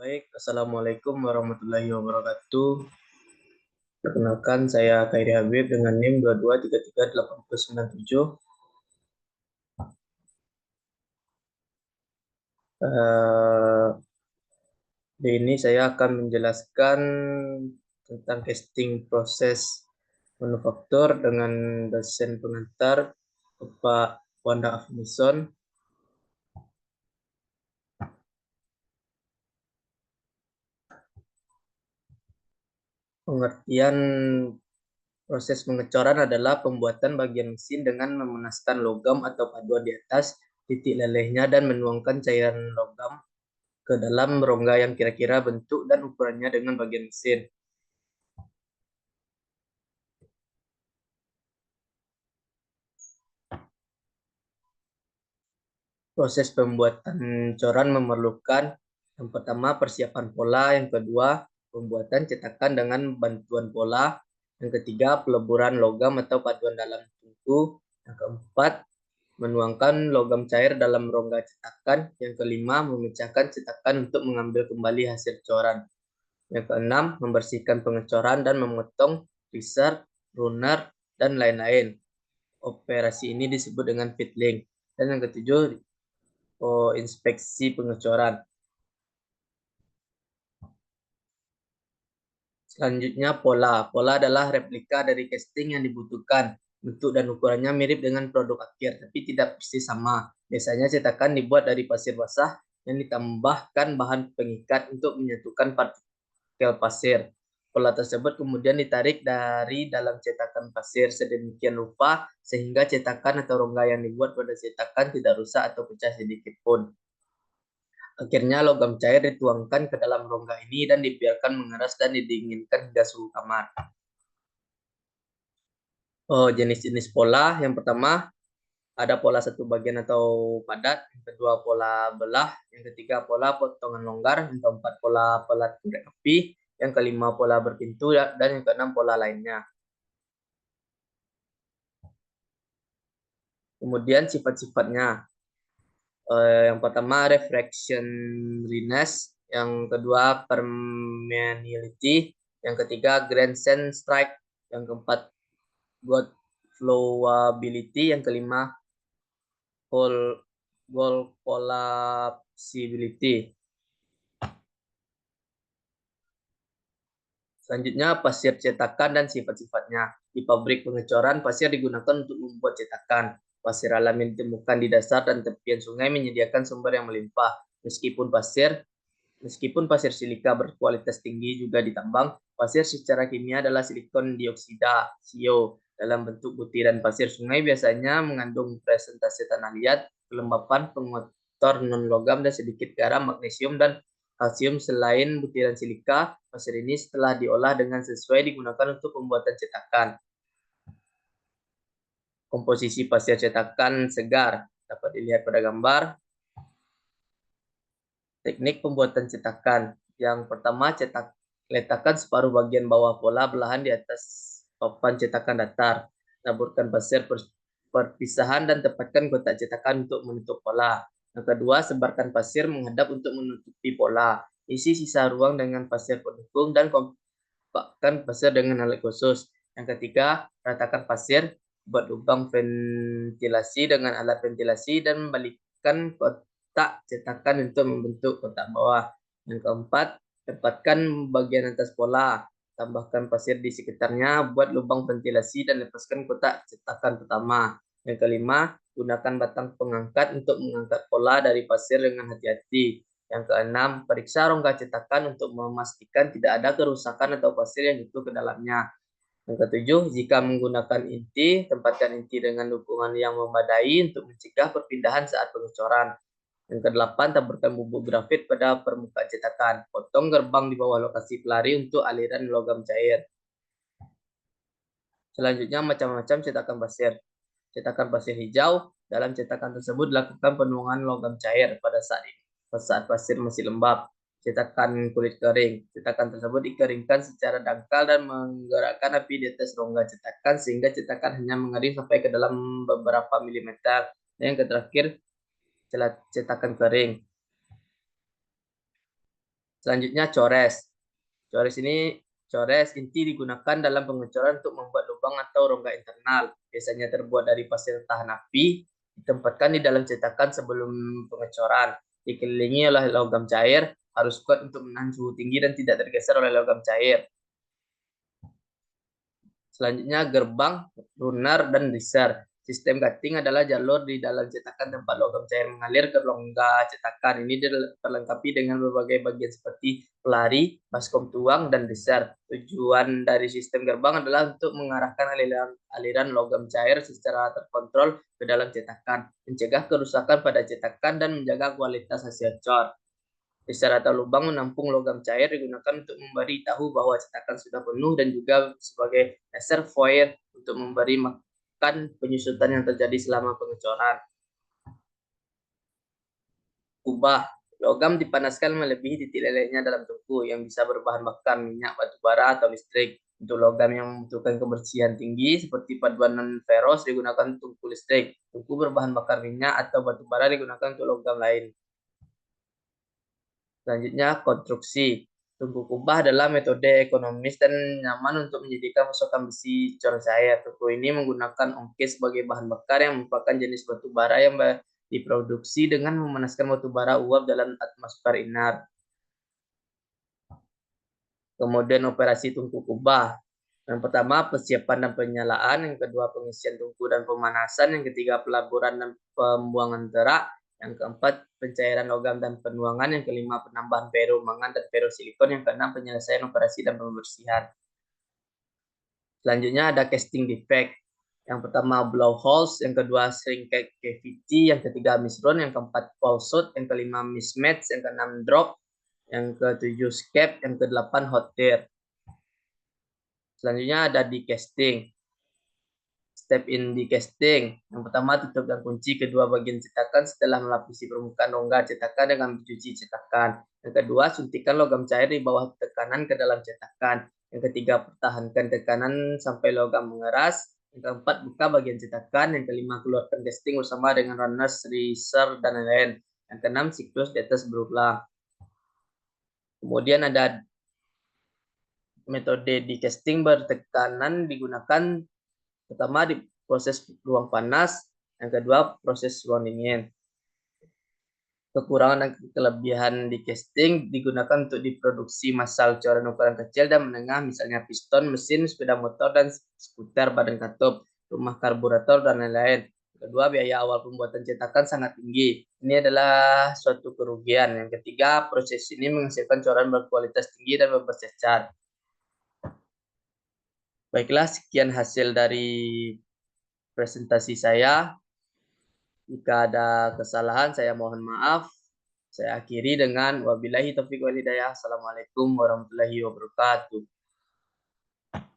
Baik, Assalamualaikum warahmatullahi wabarakatuh. Perkenalkan, saya Khairi Habib dengan NIM 22338097. Di ini saya akan menjelaskan tentang casting proses manufaktur dengan dosen pengantar Bapak Wanda Afnison. Pengertian proses pengecoran adalah pembuatan bagian mesin dengan memanaskan logam atau paduan di atas titik lelehnya dan menuangkan cairan logam ke dalam rongga yang kira-kira bentuk dan ukurannya dengan bagian mesin. Proses pembuatan coran memerlukan yang pertama persiapan pola, yang kedua pembuatan cetakan dengan bantuan pola, yang ketiga peleburan logam atau paduan dalam tungku, yang keempat menuangkan logam cair dalam rongga cetakan, yang kelima memecahkan cetakan untuk mengambil kembali hasil coran, yang keenam membersihkan pengecoran dan memotong riser, runner, dan lain-lain. Operasi ini disebut dengan fiddling. Dan yang ketujuh, inspeksi pengecoran. Selanjutnya pola. Pola adalah replika dari casting yang dibutuhkan. Bentuk dan ukurannya mirip dengan produk akhir, tapi tidak persis sama. Biasanya cetakan dibuat dari pasir basah yang ditambahkan bahan pengikat untuk menyatukan partikel pasir. Pola tersebut kemudian ditarik dari dalam cetakan pasir sedemikian rupa sehingga cetakan atau rongga yang dibuat pada cetakan tidak rusak atau pecah sedikit pun. Akhirnya logam cair dituangkan ke dalam rongga ini dan dibiarkan mengeras dan didinginkan hingga suhu kamar. Jenis-jenis pola, yang pertama ada pola satu bagian atau padat, yang kedua pola belah, yang ketiga pola potongan longgar, yang keempat pola pelat korek api, yang kelima pola berpintu, dan yang keenam pola lainnya. Kemudian sifat-sifatnya. Yang pertama refractioniness, yang kedua permeability, yang ketiga Grandstand strike, yang keempat God flowability, yang kelima goal collapsibility. Selanjutnya pasir cetakan dan sifat-sifatnya. Di pabrik pengecoran, pasir digunakan untuk membuat cetakan. Pasir alami ditemukan di dasar dan tepian sungai menyediakan sumber yang melimpah. Meskipun pasir silika berkualitas tinggi juga ditambang, pasir secara kimia adalah silikon dioksida, CO, dalam bentuk butiran. Pasir sungai biasanya mengandung presentase tanah liat, kelembapan, pengotor non-logam, dan sedikit garam, magnesium, dan kalsium. Selain butiran silika, pasir ini setelah diolah dengan sesuai digunakan untuk pembuatan cetakan. Komposisi pasir cetakan segar dapat dilihat pada gambar. Teknik pembuatan cetakan. Yang pertama, letakkan separuh bagian bawah pola belahan di atas papan cetakan datar. Taburkan pasir perpisahan dan tempatkan kotak cetakan untuk menutup pola. Yang kedua, sebarkan pasir menghadap untuk menutupi pola. Isi sisa ruang dengan pasir pendukung dan kompakkan pasir dengan alat khusus. Yang ketiga, ratakan pasir, buat lubang ventilasi dengan alat ventilasi dan membalikkan kotak cetakan untuk membentuk kotak bawah. Yang keempat, tempatkan bagian atas pola. Tambahkan pasir di sekitarnya, buat lubang ventilasi dan lepaskan kotak cetakan pertama. Yang kelima, gunakan batang pengangkat untuk mengangkat pola dari pasir dengan hati-hati. Yang keenam, periksa rongga cetakan untuk memastikan tidak ada kerusakan atau pasir yang jatuh ke dalamnya. Yang ketujuh, jika menggunakan inti, tempatkan inti dengan dukungan yang memadai untuk mencegah perpindahan saat pengecoran. Yang kedelapan, taburkan bubuk grafit pada permukaan cetakan. Potong gerbang di bawah lokasi pelari untuk aliran logam cair. Selanjutnya, macam-macam cetakan pasir. Cetakan pasir hijau, dalam cetakan tersebut dilakukan penuangan logam cair pada saat pasir masih lembab. Cetakan kulit kering. Cetakan tersebut dikeringkan secara dangkal dan menggerakkan api di atas rongga cetakan sehingga cetakan hanya mengering sampai ke dalam beberapa milimeter. Dan yang terakhir, cetakan kering. Selanjutnya cores. Cores inti digunakan dalam pengecoran untuk membuat lubang atau rongga internal. Biasanya terbuat dari pasir tahan api, ditempatkan di dalam cetakan sebelum pengecoran. Dikelilingi oleh logam cair, harus kuat untuk menahan suhu tinggi dan tidak tergeser oleh logam cair. Selanjutnya gerbang, lunar, dan riser. Sistem cutting adalah jalur di dalam cetakan tempat logam cair mengalir ke rongga cetakan. Ini dilengkapi dengan berbagai bagian seperti pelari, baskom tuang, dan riser. Tujuan dari sistem gerbang adalah untuk mengarahkan aliran logam cair secara terkontrol ke dalam cetakan, mencegah kerusakan pada cetakan, dan menjaga kualitas hasil cor. Riser atau lubang menampung logam cair digunakan untuk memberi tahu bahwa cetakan sudah penuh dan juga sebagai reservoir untuk memberi makan penyusutan yang terjadi selama pengecoran. Kubah. Logam dipanaskan melebihi titik lelehnya dalam tungku yang bisa berbahan bakar minyak, batu bara, atau listrik. Untuk logam yang membutuhkan kebersihan tinggi seperti paduan non ferros digunakan tungku listrik. Tungku berbahan bakar minyak atau batu bara digunakan untuk logam lain. Selanjutnya, konstruksi. Tungku kubah adalah metode ekonomis dan nyaman untuk menjadikan pasokan besi cor cair. Tungku ini menggunakan ongke sebagai bahan bakar yang merupakan jenis batu bara yang diproduksi dengan memanaskan batu bara uap dalam atmosfer inert. Kemudian operasi tungku kubah. Yang pertama, persiapan dan penyalaan. Yang kedua, pengisian tungku dan pemanasan. Yang ketiga, pelaburan dan pembuangan terak. Yang keempat, pencairan logam dan penuangan. Yang kelima, penambahan peromangan dan ferosilikon. Yang keenam, penyelesaian operasi dan pembersihan. Selanjutnya ada casting defect. Yang pertama, blowholes. Yang kedua, shrinkage cavity. Yang ketiga, misrun. Yang keempat, falsehood. Yang kelima, mismatch. Yang keenam, drop. Yang ketujuh, scape. Yang kedelapan, hot tear. Selanjutnya ada di casting. Step in di casting. Yang pertama, tutup dan kunci kedua bagian cetakan setelah melapisi permukaan rongga cetakan dengan mencuci cetakan. Yang kedua, suntikan logam cair di bawah tekanan ke dalam cetakan. Yang ketiga, pertahankan tekanan sampai logam mengeras. Yang keempat, buka bagian cetakan. Yang kelima, keluarkan casting bersama dengan runners, riser, dan lain-lain. Yang keenam, siklus di atas berulang. Kemudian ada metode di casting bertekanan digunakan pertama di proses ruang panas, yang kedua proses ruang dingin. Kekurangan dan kelebihan di casting digunakan untuk diproduksi masal coran ukuran kecil dan menengah, misalnya piston, mesin, sepeda motor, dan skuter, badan katup, rumah karburator, dan lain-lain. Kedua, biaya awal pembuatan cetakan sangat tinggi. Ini adalah suatu kerugian. Yang ketiga, proses ini menghasilkan coran berkualitas tinggi dan bebas cacat. Baiklah, sekian hasil dari presentasi saya. Jika ada kesalahan, saya mohon maaf. Saya akhiri dengan wabillahi taufiq wal hidayah. Assalamualaikum warahmatullahi wabarakatuh.